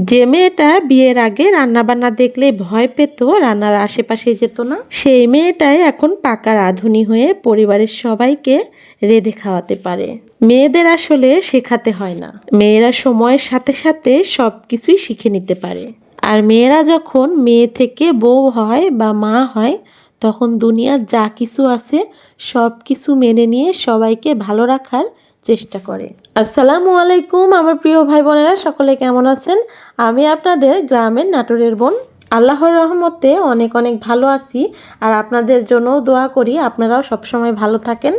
যে মেয়েটা বিয়ের আগে রান্নাবান্না দেখলে ভয় পেত, রান্নার আশেপাশে যেত না, সেই মেয়েটাই এখন পাকা রাঁধুনি হয়ে পরিবারের সবাইকে রেঁধে খাওয়াতে পারে। মেয়েদের আসলে শেখাতে হয় না, মেয়েরা সময়ের সাথে সাথে সব কিছুই শিখে নিতে পারে। আর মেয়েরা যখন মেয়ে থেকে বউ হয় বা মা হয়, তখন দুনিয়ার যা কিছু আছে সব কিছু মেনে নিয়ে সবাইকে ভালো রাখার চেষ্টা করে। আসসালামু আলাইকুম আমার প্রিয় ভাই বোনেরা, সকলে কেমন আছেন? আমি আপনাদের গ্রামের নাটোরের বোন। আল্লাহর রহমতে অনেক অনেক ভালো আছি। আর আপনাদের জন্য দোয়া করি আপনারাও সবসময় ভালো থাকেন।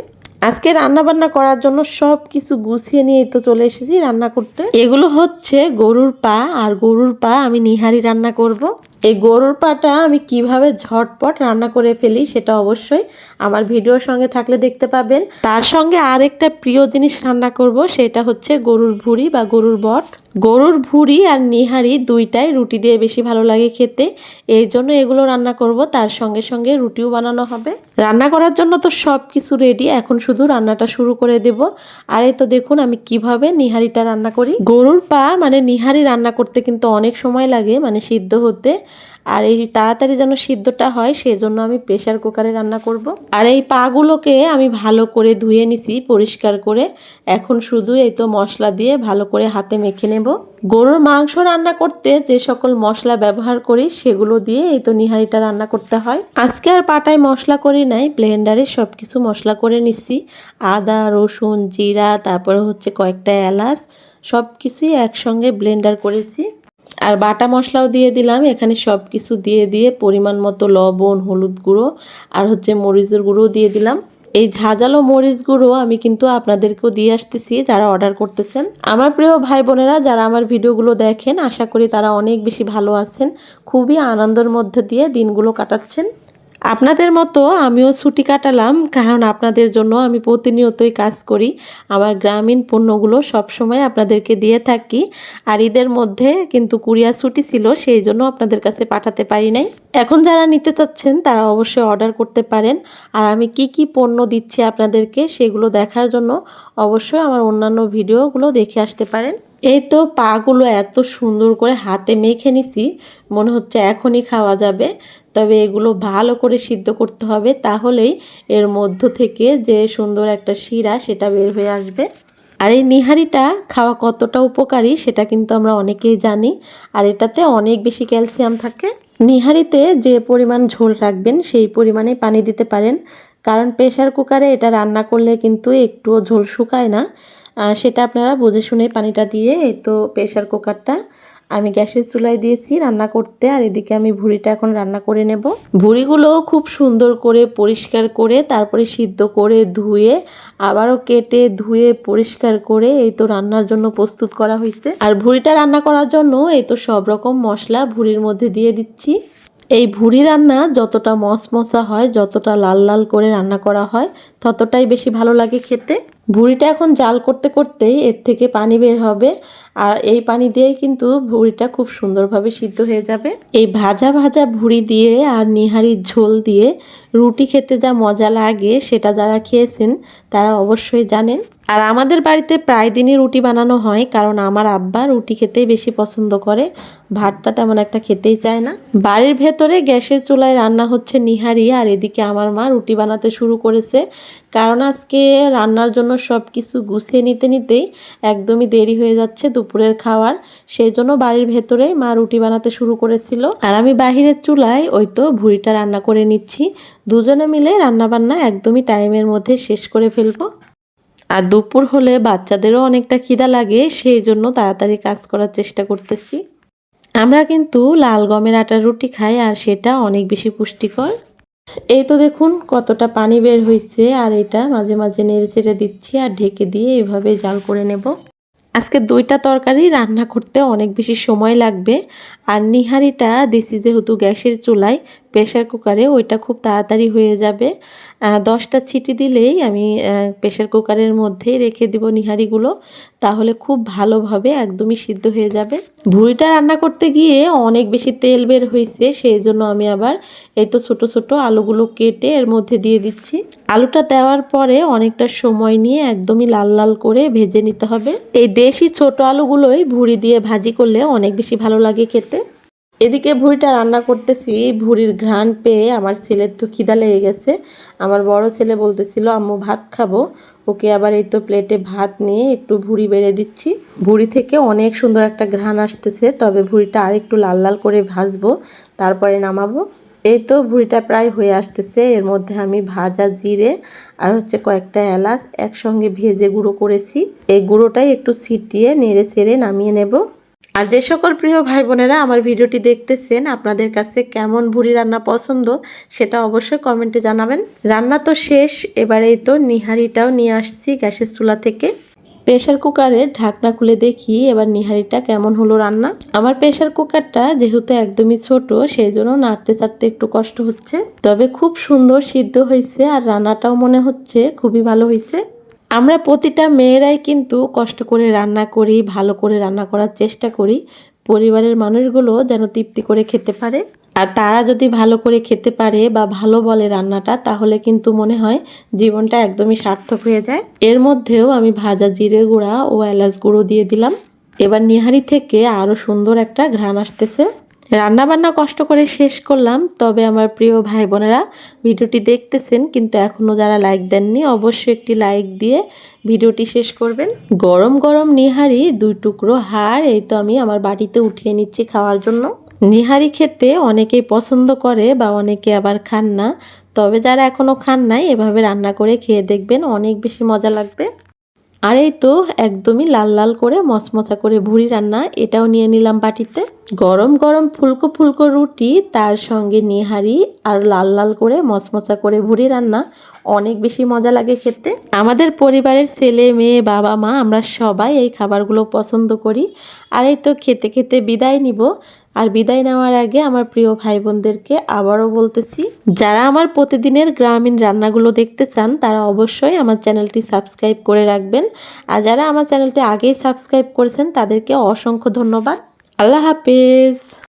আজকে রান্না বান্না করার জন্য সব কিছু গুছিয়ে নিয়ে তো চলে এসেছি রান্না করতে। এগুলো হচ্ছে গরুর পা, আর গরুর পা আমি নিহারি রান্না করব। এই গরুর পাটা আমি কিভাবে ঝটপট রান্না করে ফেলি সেটা অবশ্যই আমার ভিডিওর সঙ্গে থাকলে দেখতে পাবেন। তার সঙ্গে আরেকটা প্রিয় জিনিস রান্না করব, সেটা হচ্ছে গরুর ভুঁড়ি বা গরুর বট। গরুর ভুঁড়ি আর নিহারি দুইটাই রুটি দিয়ে বেশি ভালো লাগে খেতে, এই জন্য এগুলো রান্না করব। তার সঙ্গে সঙ্গে রুটিও বানানো হবে। রান্না করার জন্য তো সব কিছু রেডি, এখন শুধু রান্নাটা শুরু করে দেব। আর এই তো দেখুন আমি কিভাবে নিহারিটা রান্না করি। গরুর পা মানে নিহারি রান্না করতে কিন্তু অনেক সময় লাগে, মানে সিদ্ধ হতে। আর এই তাড়াতাড়ি যেন সিদ্ধটা হয় সেজন্য আমি প্রেসার কুকারে রান্না করব। আর এই পাগুলোকে আমি ভালো করে ধুয়ে নিছি পরিষ্কার করে। এখন শুধু এই তো মশলা দিয়ে ভালো করে হাতে মেখে নেব। গরুর মাংস রান্না করতে যে সকল মশলা ব্যবহার করি সেগুলো দিয়ে এই তো নিহারিটা রান্না করতে হয়। আজকে আর পাটায় মশলা করি নাই, ব্লেন্ডারে সব কিছু মশলা করে নিচ্ছি। আদা, রসুন, জিরা, তারপরে হচ্ছে কয়েকটা এলাচ, সব কিছুই একসঙ্গে ব্লেন্ডার করেছি। আর বাটা মশলাও দিয়ে দিলাম এখানে। সব কিছু দিয়ে দিয়ে পরিমাণ মতো লবণ, হলুদ গুঁড়ো আর হচ্ছে মরিচের গুঁড়ো দিয়ে দিলাম। এই ঝাঁঝালো মরিচ গুঁড়ো আমি কিন্তু আপনাদেরকেও দিয়ে আসতেছি যারা অর্ডার করতেছেন। আমার প্রিয় ভাই বোনেরা যারা আমার ভিডিওগুলো দেখেন, আশা করি তারা অনেক বেশি ভালো আছেন, খুবই আনন্দের মধ্যে দিয়ে দিনগুলো কাটাচ্ছেন। আপনাদের মতো আমিও ছুটি কাটালাম, কারণ আপনাদের জন্য আমি প্রতিনিয়তই কাজ করি। আমার গ্রামীণ পণ্যগুলো সবসময় আপনাদেরকে দিয়ে থাকি। আর ঈদের মধ্যে কিন্তু কুরিয়ার ছুটি ছিল, সেই জন্য আপনাদের কাছে পাঠাতে পারি নাই। এখন যারা নিতে চাচ্ছেন তারা অবশ্যই অর্ডার করতে পারেন। আর আমি কি কি পণ্য দিচ্ছি আপনাদেরকে সেগুলো দেখার জন্য অবশ্যই আমার অন্যান্য ভিডিওগুলো দেখে আসতে পারেন। এই তো পাগুলো এত সুন্দর করে হাতে মেখে নিছি, মনে হচ্ছে এখনই খাওয়া যাবে। তবে এগুলো ভালো করে সিদ্ধ করতে হবে, তাহলেই এর মধ্য থেকে যে সুন্দর একটা শিরা সেটা বের হয়ে আসবে। আর এই নিহারিটা খাওয়া কতটা উপকারী সেটা কিন্তু আমরা অনেকেই জানি। আর এটাতে অনেক বেশি ক্যালসিয়াম থাকে। নিহারিতে যে পরিমাণ ঝোল রাখবেন সেই পরিমাণে পানি দিতে পারেন, কারণ প্রেসার কুকারে এটা রান্না করলে কিন্তু একটুও ঝোল শুকায় না। সেটা আপনারা বুঝে শুনে পানিটা দিয়ে এই তো প্রেসার কুকারটা আমি গ্যাসের চুলায় দিয়েছি রান্না করতে। আর এদিকে আমি ভুঁড়িটা এখন রান্না করে নেব। ভুঁড়িগুলো খুব সুন্দর করে পরিষ্কার করে তারপরে সিদ্ধ করে ধুয়ে আবারও কেটে ধুয়ে পরিষ্কার করে এই তো রান্নার জন্য প্রস্তুত করা হয়েছে। আর ভুঁড়িটা রান্না করার জন্য এই তো সব রকম মশলা ভুঁড়ির মধ্যে দিয়ে দিচ্ছি। এই ভুঁড়ি রান্না যতটা মশমশা হয়, যতটা লাল লাল করে রান্না করা হয়, ততটাই বেশি ভালো লাগে খেতে। ভুঁড়িটা এখন জাল করতে করতেই এর থেকে পানি বের হবে, আর এই পানি দিয়েই কিন্তু ভুঁড়িটা খুব সুন্দরভাবে সিদ্ধ হয়ে যাবে। এই ভাজা ভাজা ভুঁড়ি দিয়ে আর নিহারির ঝোল দিয়ে রুটি খেতে যা মজা লাগে সেটা যারা খেয়েছেন তারা অবশ্যই জানেন। আর আমাদের বাড়িতে প্রায় দিনই রুটি বানানো হয়, কারণ আমার আব্বা রুটি খেতেই বেশি পছন্দ করে, ভাতটা তেমন একটা খেতেই চায় না। বাড়ির ভেতরে গ্যাসের চুলায় রান্না হচ্ছে নিহারি, আর এদিকে আমার মা রুটি বানাতে শুরু করেছে। কারণ আজকে রান্নার জন্য সব কিছু গুছিয়ে নিতে নিতেই একদমই দেরি হয়ে যাচ্ছে দুপুরের খাওয়ার, সেই জন্য বাড়ির ভেতরে মা রুটি বানাতে শুরু করেছিল। আর আমি বাহিরের চুলায় ওই তো ভুঁড়িটা রান্না করে নিচ্ছি। দুজনে মিলে রান্না বান্না একদমই টাইমের মধ্যে শেষ করে ফেলবো। আর দুপুর হলে বাচ্চাদেরও অনেকটা খিদা লাগে, সেই জন্য তাড়াতাড়ি কাজ করার চেষ্টা করতেছি। আমরা কিন্তু লাল গমের আটার রুটি খাই, আর সেটা অনেক বেশি পুষ্টিকর। এই তো দেখুন কতটা পানি বের হয়েছে, আর এটা মাঝে মাঝে নেড়ে চেড়ে দিচ্ছি আর ঢেকে দিয়ে এভাবে জাল করে নেব। আজকে দুইটা তরকারি রান্না করতে অনেক বেশি সময় লাগবে। আর নিহারিটা দিছি যেহেতু গ্যাসের চুলায়, প্রেশার কুকারে, ওইটা খুব তাড়াতাড়ি হয়ে যাবে। 10টা সিটি দিলেই আমি প্রেশার কুকারের মধ্যেই রেখে দিব নিহারিগুলো, তাহলে খুব ভালোভাবে একদমই সিদ্ধ হয়ে যাবে। ভুঁড়িটা রান্না করতে গিয়ে অনেক বেশি তেল বের হয়েছে, সেই জন্য আমি আবার এই তো ছোট ছোট আলুগুলো কেটে এর মধ্যে দিয়ে দিচ্ছি। আলুটা দেওয়ার পরে অনেকটা সময় নিয়ে একদমই লাল লাল করে ভেজে নিতে হবে। এই দেশি ছোট আলুগুলোই ভুঁড়ি দিয়ে ভাজি করলে অনেক বেশি ভালো লাগে খেতে। এদিকে ভুঁড়িটা রান্না করতেছি, ভুঁড়ির ঘ্রাণ পেয়ে আমার ছেলের তো খিদা লেগে গেছে। আমার বড় ছেলে বলতেছিল আম্মু ভাত খাবো, ওকে আবার এই তো প্লেটে ভাত নিয়ে একটু ভুঁড়ি বেড়ে দিচ্ছি। ভুঁড়ি থেকে অনেক সুন্দর একটা ঘ্রাণ আসতেছে, তবে ভুঁড়িটা আর একটু লাল লাল করে ভাজবো, তারপরে নামাবো। এই তো ভুঁড়িটা প্রায় হয়ে আসতেছে, এর মধ্যে আমি ভাজা জিরে আর হচ্ছে কয়েকটা এলাচ একসঙ্গে ভেজে গুঁড়ো করেছি, এই গুঁড়োটাই একটু ছিটিয়ে নেড়ে চেড়ে নামিয়ে নেব। আর যে সকল প্রিয় ভাই বোনেরা আমার ভিডিওটি দেখতেছেন, আপনাদের কাছে কেমন ভুঁড়ি রান্না পছন্দ সেটা অবশ্যই কমেন্টে জানাবেন। রান্না তো শেষ, এবারেই তো নিহারিটাও নিয়ে আসছি গ্যাসের চুলা থেকে। প্রেশার কুকারের ঢাকনা খুলে দেখি এবার নিহারিটা কেমন হলো রান্না। আমার প্রেশার কুকারটা যেহেতু একদমই ছোট, সেই জন্য নাড়তে চাড়তে একটু কষ্ট হচ্ছে, তবে খুব সুন্দর সিদ্ধ হয়েছে আর রান্নাটাও মনে হচ্ছে খুবই ভালো হয়েছে। আমরা প্রতিটা মেয়েরাই কিন্তু কষ্ট করে রান্না করি, ভালো করে রান্না করার চেষ্টা করি, পরিবারের মানুষগুলো যেন তৃপ্তি করে খেতে পারে। আর তারা যদি ভালো করে খেতে পারে বা ভালো বলে রান্নাটা, তাহলে কিন্তু মনে হয় জীবনটা একদমই সার্থক হয়ে যায়। এর মধ্যেও আমি ভাজা জিরে গুঁড়া ও এলাচ গুঁড়ো দিয়ে দিলাম। এবার নিহারি থেকে আরও সুন্দর একটা ঘ্রাণ আসতেছে। রান্না বান্না কষ্ট করে শেষ করলাম, তবে আমার প্রিয় ভাই বোনেরা ভিডিওটি দেখতেছেন কিন্তু এখনও যারা লাইক দেননি, অবশ্যই একটি লাইক দিয়ে ভিডিওটি শেষ করবেন। গরম গরম নিহারি 2 টুকরো হাড় এই তো আমি আমার বাটিতে উঠিয়ে নিচ্ছি খাওয়ার জন্য। নিহারি খেতে অনেকেই পছন্দ করে বা অনেকে আবার খান না, তবে যারা এখনও খান নাই এভাবে রান্না করে খেয়ে দেখবেন, অনেক বেশি মজা লাগবে। আর এই তো একদমই লাল লাল করে মচমচা করে ভুঁড়ি রান্না, এটাও নিয়ে নিলাম বাটিতে। গরম গরম ফুলকো ফুলকো রুটি, তার সঙ্গে নিহারি আর লাল লাল করে মচমচা করে ভুঁড়ি রান্না, অনেক বেশি মজা লাগে খেতে। আমাদের পরিবারের ছেলে মেয়ে বাবা মা আমরা সবাই এই খাবারগুলো পছন্দ করি। আর এই তো খেতে খেতে বিদায় নিব। আর বিদায় নেওয়ার আগে আমার প্রিয় ভাই বোনদেরকে আবারও বলতেছি, যারা আমার প্রতিদিনের গ্রামীণ রান্নাগুলো দেখতে চান তারা অবশ্যই আমার চ্যানেলটি সাবস্ক্রাইব করে রাখবেন। আর যারা আমার চ্যানেলটি আগেই সাবস্ক্রাইব করেছেন তাদেরকে অসংখ্য ধন্যবাদ। আল্লাহ হাফেজ।